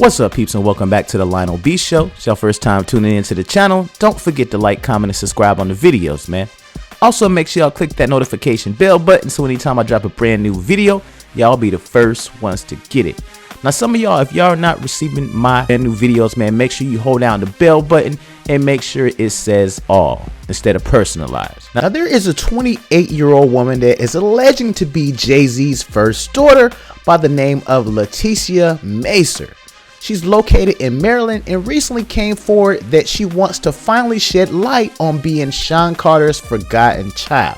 What's up, peeps, and welcome back to the Lionel B Show. It's your first time tuning into the channel. Don't forget to like, comment, and subscribe on the videos, man. Also, make sure y'all click that notification bell button so anytime I drop a brand new video, y'all be the first ones to get it. Now, some of y'all, if y'all are not receiving my brand new videos, man, make sure you hold down the bell button and make sure it says all instead of personalized. Now, there is a 28-year-old woman that is alleging to be Jay-Z's first daughter by the name of Leticia Macer. She's located in Maryland and recently came forward that she wants to finally shed light on being Sean Carter's forgotten child.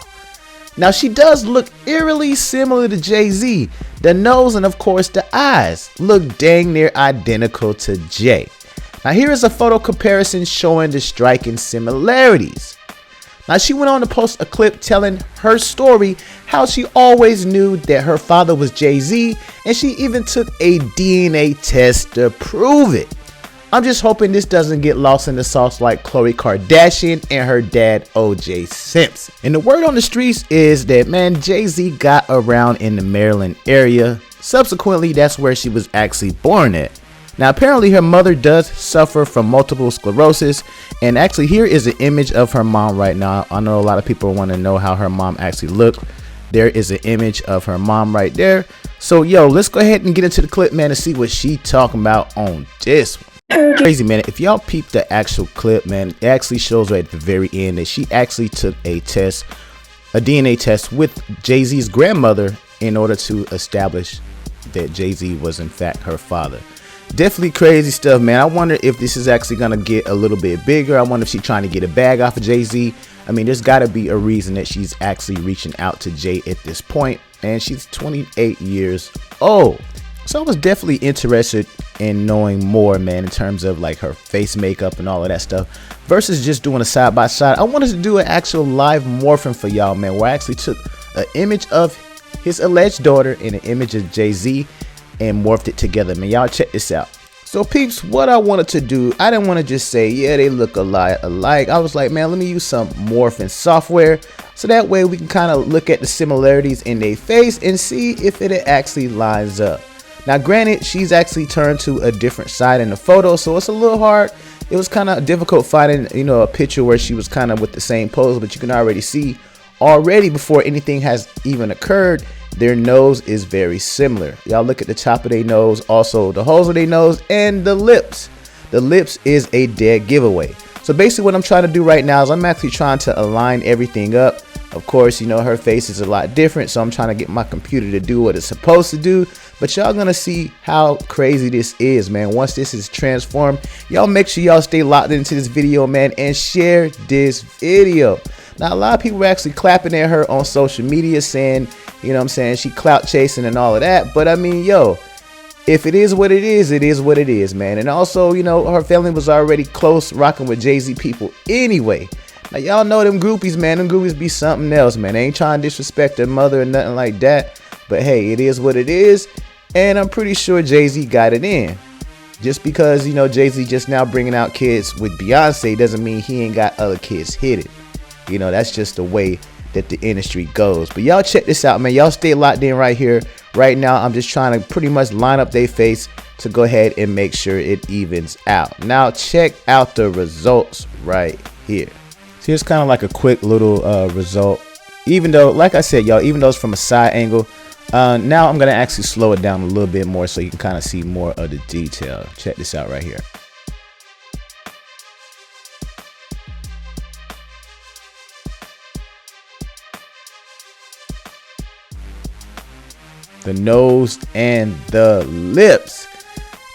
Now, she does look eerily similar to Jay-Z. The nose and of course the eyes look dang near identical to Jay. Now, here is a photo comparison showing the striking similarities. Now, she went on to post a clip telling her story, how she always knew that her father was Jay-Z, and she even took a DNA test to prove it. I'm just hoping this doesn't get lost in the sauce like Khloe Kardashian and her dad O.J. Simpson. And the word on the streets is that, man, Jay-Z got around in the Maryland area. Subsequently, that's where she was actually born at. Now, apparently her mother does suffer from multiple sclerosis, and actually here is an image of her mom right now. I know a lot of people want to know how her mom actually looked. There is an image of her mom right there. So, yo, let's go ahead and get into the clip, man, and see what she talking about on this one. Crazy, man. If y'all peep the actual clip, man, it actually shows right at the very end that she actually took a test, a DNA test with Jay-Z's grandmother in order to establish that Jay-Z was in fact her father. Definitely crazy stuff, man. I wonder if this is actually gonna get a little bit bigger. I wonder if she's trying to get a bag off of Jay-Z. I mean, there's got to be a reason that she's actually reaching out to Jay at this point, and she's 28 years old. So I was definitely interested in knowing more, man, in terms of like her face makeup and all of that stuff versus just doing a side by side. I wanted to do an actual live morphing for y'all, man, where I actually took an image of his alleged daughter and an image of Jay-Z and morphed it together, man. Y'all check this out. So, peeps, what I wanted to do, I didn't want to just say, yeah, they look a lot alike. I was like, man, let me use some morphing software so that way we can kind of look at the similarities in their face and see if it actually lines up. Now, granted, she's actually turned to a different side in the photo, so it's a little hard. It was kind of difficult finding, you know, a picture where she was kind of with the same pose, but you can already see before anything has even occurred, their nose is very similar. Y'all look at the top of their nose, also the holes of their nose, and the lips. The lips is a dead giveaway. So basically what I'm trying to do right now is I'm actually trying to align everything up. Of course, you know, her face is a lot different, so I'm trying to get my computer to do what it's supposed to do. But y'all gonna see how crazy this is, man. Once this is transformed, y'all make sure y'all stay locked into this video, man, and share this video. Now, a lot of people were actually clapping at her on social media saying, you know what I'm saying, she clout chasing and all of that. But I mean, yo, if it is what it is what it is, man. And also, you know, her family was already close rocking with Jay-Z people anyway. Now, y'all know them groupies, man. Them groupies be something else, man. They ain't trying to disrespect their mother or nothing like that. But hey, it is what it is. And I'm pretty sure Jay-Z got it in. Just because, you know, Jay-Z just now bringing out kids with Beyonce doesn't mean he ain't got other kids hidden. You know, that's just the way that the industry goes. But y'all check this out, man. Y'all stay locked in right here. Right now, I'm just trying to pretty much line up their face to go ahead and make sure it evens out. Now, check out the results right here. So here's kind of like a quick little result. Even though, like I said, y'all, even though it's from a side angle, now I'm going to actually slow it down a little bit more so you can kind of see more of the detail. Check this out right here. The nose and the lips.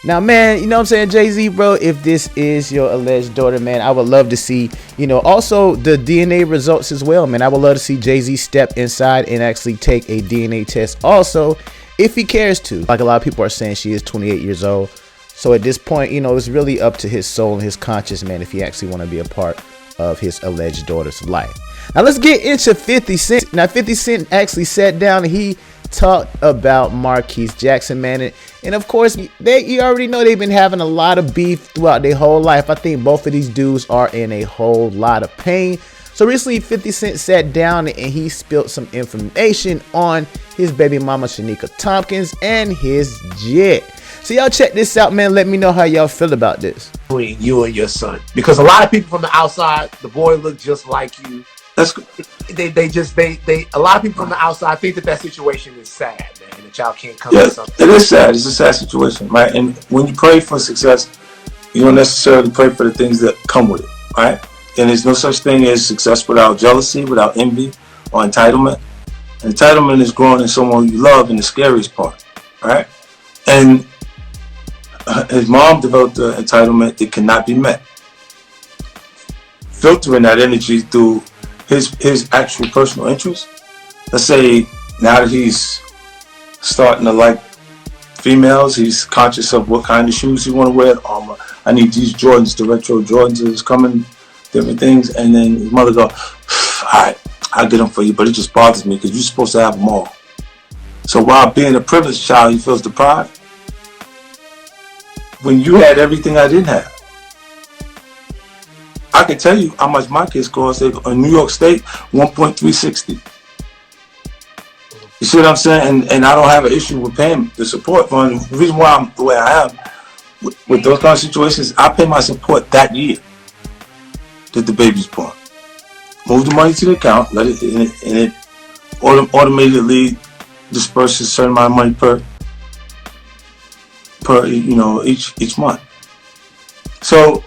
Now, man, you know what I'm saying, Jay-Z, bro, if this is your alleged daughter, man, I would love to see, you know, also the DNA results as well, man. I would love to see Jay-Z step inside and actually take a DNA test also, if he cares to. Like a lot of people are saying, she is 28 years old. So at this point, you know, it's really up to his soul and his conscience, man, if he actually want to be a part of his alleged daughter's life. Now, let's get into 50 Cent. Now, 50 Cent actually sat down and he talked about Marquise Jackson, man, and of course you already know they've been having a lot of beef throughout their whole life. I think both of these dudes are in a whole lot of pain. So recently 50 Cent sat down and he spilled some information on his baby mama Shanika Tompkins and his jet. So y'all check this out, man. Let me know how y'all feel about this. Between you and your son, because a lot of people from the outside, the boy looked just like you. That's they a lot of people from the outside think that situation is sad, man. That y'all can't come to something. It is sad. It's a sad situation, right? And when you pray for success, you don't necessarily pray for the things that come with it, right? And there's no such thing as success without jealousy, without envy, or entitlement. And entitlement is growing in someone you love, in the scariest part, right? And his mom developed the entitlement that cannot be met, filtering that energy through his actual personal interests. Let's say now that he's starting to like females, he's conscious of what kind of shoes he want to wear. I need these Jordans, the retro Jordans is coming, different things. And then his mother go, all right, I'll get them for you, but it just bothers me because you're supposed to have them all. So while being a privileged child, he feels deprived. When you had everything I didn't have. I can tell you how much my kids cost. In New York State, $1.360. You see what I'm saying? And I don't have an issue with paying the support fund. The reason why I'm the way I am with those kind of situations, I pay my support that year that the baby's born. Move the money to the account, let it, and it automatically disperses a certain amount of money per each month. So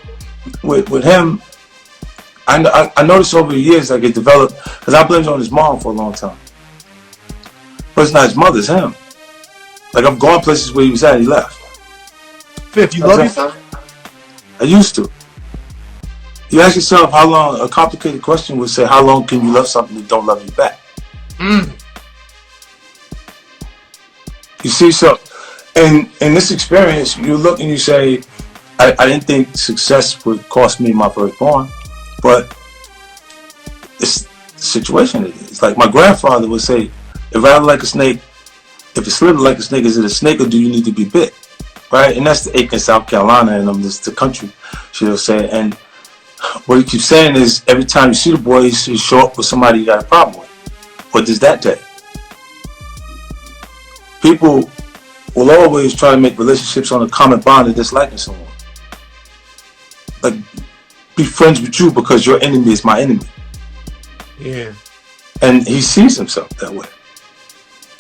with him, I noticed over the years like it developed, because I blamed it on his mom for a long time. But it's not his mother, it's him. Like I've gone places where he was at, he left. Fifth, you love your son? I used to. You ask yourself how long, a complicated question would say, how long can you love something that don't love you back? You see, so in this experience, you look and you say, I didn't think success would cost me my firstborn, but it's the situation. It's like my grandfather would say, if rather like a snake, if it's slither like a snake, is it a snake or do you need to be bit? Right? And that's the Aiken, South Carolina, and this the country, she'll say. And what he keeps saying is every time you see the boy, he's show up with somebody you got a problem with. What does that take? People will always try to make relationships on a common bond of disliking someone. Like, be friends with you because your enemy is my enemy. Yeah. And he sees himself that way.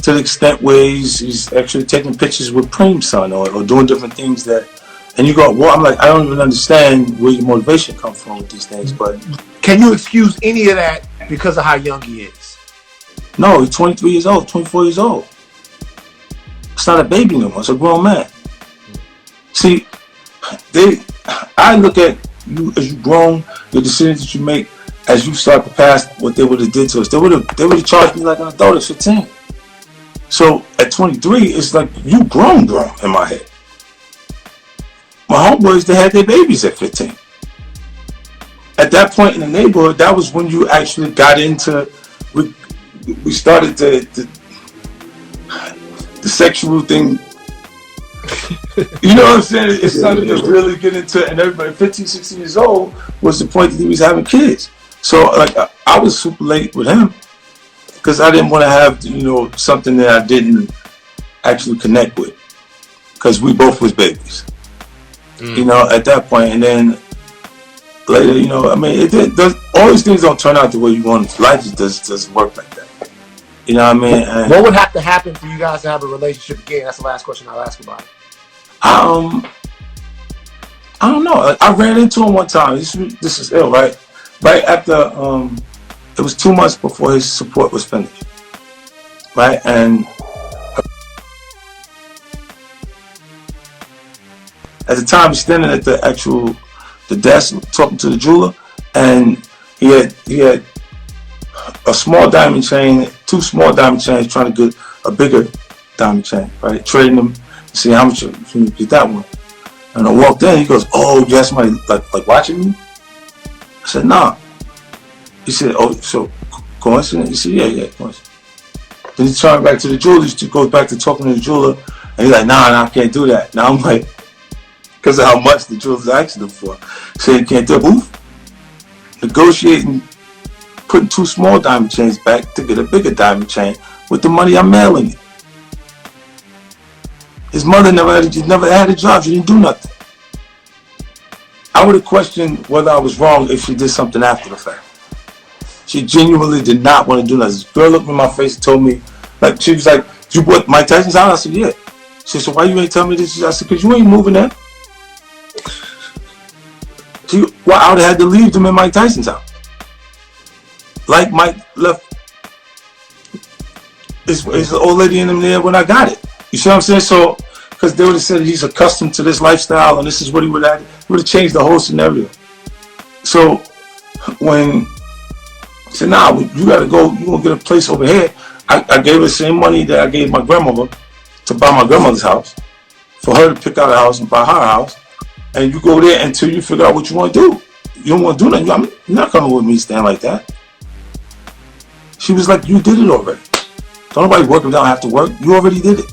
To the extent where he's actually taking pictures with Preem's son or doing different things that, and you go, well, I'm like, I don't even understand where your motivation comes from with these things, but. Can you excuse any of that because of how young he is? No, he's 23 years old, 24 years old. It's not a baby no more, it's a grown man. See, I look at you as you grown, the decisions that you make as you start to pass what they would have did to us. They would have charged me like an adult at 15. So at 23, it's like you grown in my head. My homeboys, they had their babies at 15. At that point in the neighborhood, that was when you actually got into, we started the sexual thing. You know what I'm saying? It started to really get into, and everybody 15, 16 years old was the point that he was having kids. So like I was super late with him because I didn't want to have, something that I didn't actually connect with, because we both was babies. At that point. And then later, all these things don't turn out the way you want. Life just doesn't work like that. You know what I mean? And what would have to happen for you guys to have a relationship again? That's the last question I'll ask about it. I don't know. I ran into him one time. This is ill, right? Right after, it was 2 months before his support was finished, right? And at the time, he's standing at the desk talking to the jeweler, and he had a small diamond chain, 2 small diamond chains, trying to get a bigger diamond chain, right? Trading them, see how much you can get that one. And I walked in, he goes, "Oh, you got somebody like watching me?" I said, "Nah." He said, "Oh, so coincidence?" He said, "Yeah, coincidence." Then he turned back to the jeweler, he goes back to talking to the jeweler, and he's like, nah, I can't do that. Now I'm like, because of how much the jeweler's asking him for. He said, "You can't do it." Oof. Negotiating, putting 2 small diamond chains back to get a bigger diamond chain with the money I'm mailing you. His mother never had a job. She didn't do nothing. I would have questioned whether I was wrong if she did something after the fact. She genuinely did not want to do nothing. This girl looked me in my face and told me, like, she was like, "You bought Mike Tyson's house?" I said, "Yeah." She said, "Why you ain't tell me this?" I said, "Because you ain't moving in." Well, I would have had to leave them in Mike Tyson's house. Like Mike left his old lady in him there when I got it. You see what I'm saying? So, because they would have said he's accustomed to this lifestyle and this is what he would have, it would have changed the whole scenario. So, when I said, "Nah, you gotta go, you gonna get a place over here," I gave her the same money that I gave my grandmother to buy my grandmother's house, for her to pick out a house and buy her house. And you go there until you figure out what you want to do. You don't want to do nothing. I mean, you're not coming with me stand like that. She was like, "You did it already. Don't nobody work if they don't have to work. You already did it."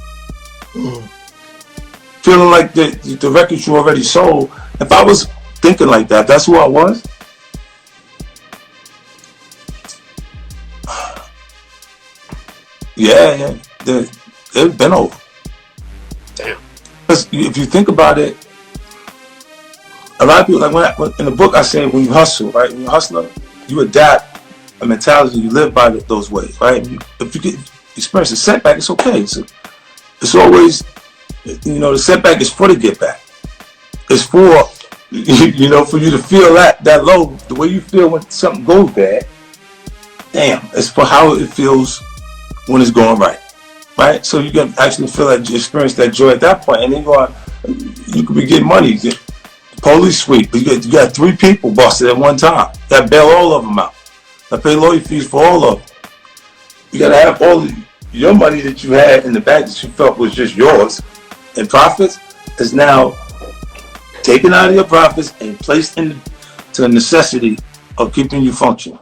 Feeling like the records you already sold. If I was thinking like that, that's who I was. Yeah, they've been over. Damn. Because if you think about it, a lot of people, like when in the book I say, when you hustle, right? When you're a hustler, you adapt a mentality, you live by those ways, right? If you get experience a setback, it's okay. It's always, the setback is for the get back. It's for, for you to feel that low, the way you feel when something goes bad. Damn, it's for how it feels when it's going right? So you can actually feel that, experience that joy at that point, and then you could be getting money. Police sweep, but you got 3 people busted at one time. You got to bail all of them out. I pay lawyer fees for all of them. You got to have all your money that you had in the bank that you felt was just yours and profits is now taken out of your profits and placed into the necessity of keeping you functioning.